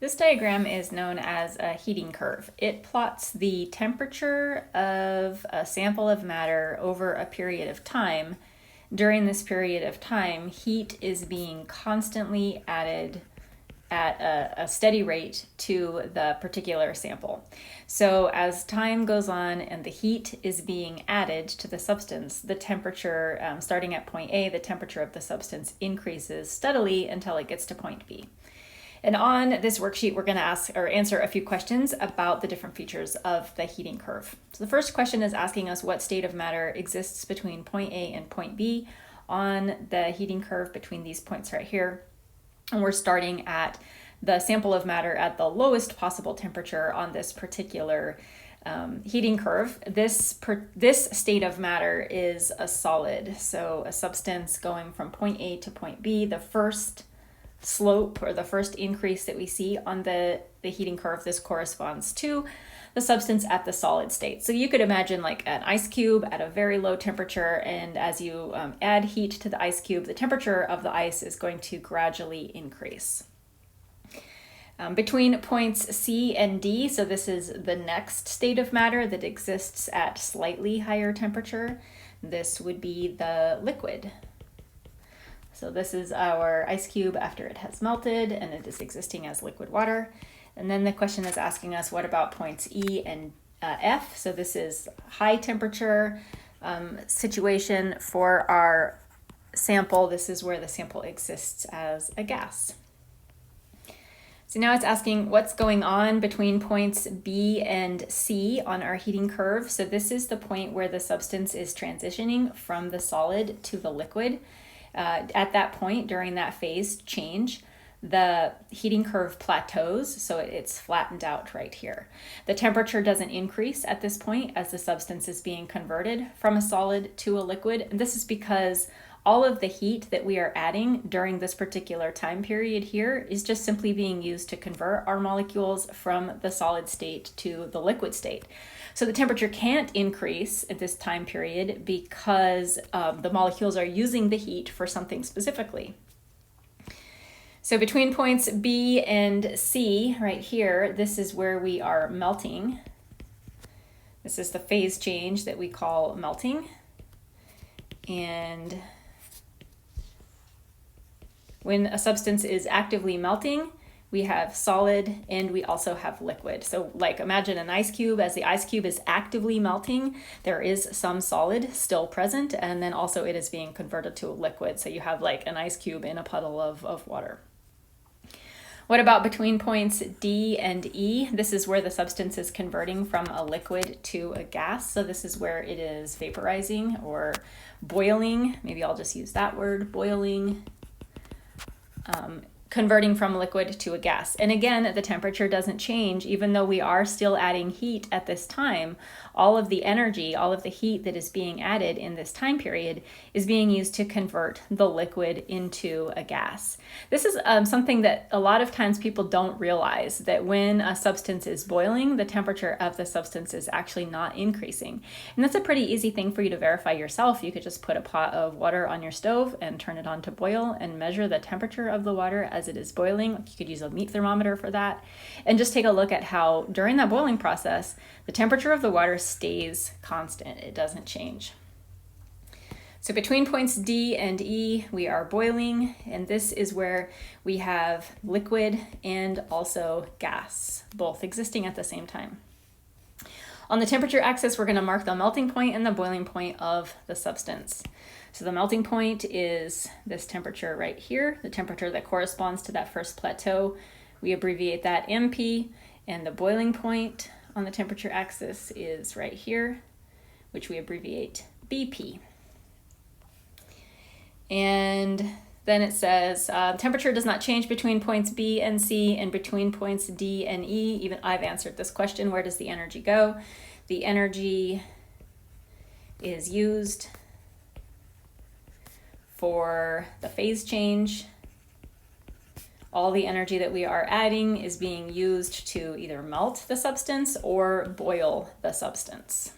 This diagram is known as a heating curve. It plots the temperature of a sample of matter over a period of time. During this period of time, heat is being constantly added at a steady rate to the particular sample. So as time goes on and the heat is being added to the substance, the temperature, starting at point A, the temperature of the substance increases steadily until it gets to point B. And on this worksheet, we're going to answer a few questions about the different features of the heating curve. So the first question is asking us what state of matter exists between point A and point B on the heating curve between these points right here. And we're starting at the sample of matter at the lowest possible temperature on this particular heating curve. This state of matter is a solid, so a substance going from point A to point B. The first slope or the first increase that we see on the heating curve, this corresponds to the substance at the solid state. So you could imagine like an ice cube at a very low temperature, and as you add heat to the ice cube, the temperature of the ice is going to gradually increase. Between points C and D, so this is the next state of matter that exists at slightly higher temperature, this would be the liquid. So this is our ice cube after it has melted and it is existing as liquid water. And then the question is asking us, what about points E and F? So this is high temperature situation for our sample. This is where the sample exists as a gas. So now it's asking what's going on between points B and C on our heating curve. So this is the point where the substance is transitioning from the solid to the liquid. At that point, during that phase change, the heating curve plateaus, so it's flattened out right here. The temperature doesn't increase at this point as the substance is being converted from a solid to a liquid. And this is because all of the heat that we are adding during this particular time period here is just simply being used to convert our molecules from the solid state to the liquid state. So the temperature can't increase at this time period because the molecules are using the heat for something specifically. So between points B and C right here, this is where we are melting. This is the phase change that we call melting. And when a substance is actively melting, we have solid and we also have liquid. So like imagine an ice cube. As the ice cube is actively melting, there is some solid still present, and then also it is being converted to a liquid. So you have like an ice cube in a puddle of water. What about between points D and E? This is where the substance is converting from a liquid to a gas. So this is where it is vaporizing or boiling. Maybe I'll just use that word, boiling. Converting from liquid to a gas. And again, the temperature doesn't change, even though we are still adding heat at this time. All of the energy, all of the heat that is being added in this time period is being used to convert the liquid into a gas. This is something that a lot of times people don't realize, that when a substance is boiling, the temperature of the substance is actually not increasing. And that's a pretty easy thing for you to verify yourself. You could just put a pot of water on your stove and turn it on to boil and measure the temperature of the water as it is boiling. You could use a meat thermometer for that, and just take a look at how during that boiling process the temperature of the water stays constant. It doesn't change. So between points D and E we are boiling, and this is where we have liquid and also gas both existing at the same time. On the temperature axis, we're going to mark the melting point and the boiling point of the substance. So the melting point is this temperature right here, the temperature that corresponds to that first plateau. We abbreviate that MP, and the boiling point on the temperature axis is right here, which we abbreviate BP. And then it says temperature does not change between points B and C and between points D and E. Even I've answered this question, where does the energy go? The energy is used for the phase change. All the energy that we are adding is being used to either melt the substance or boil the substance.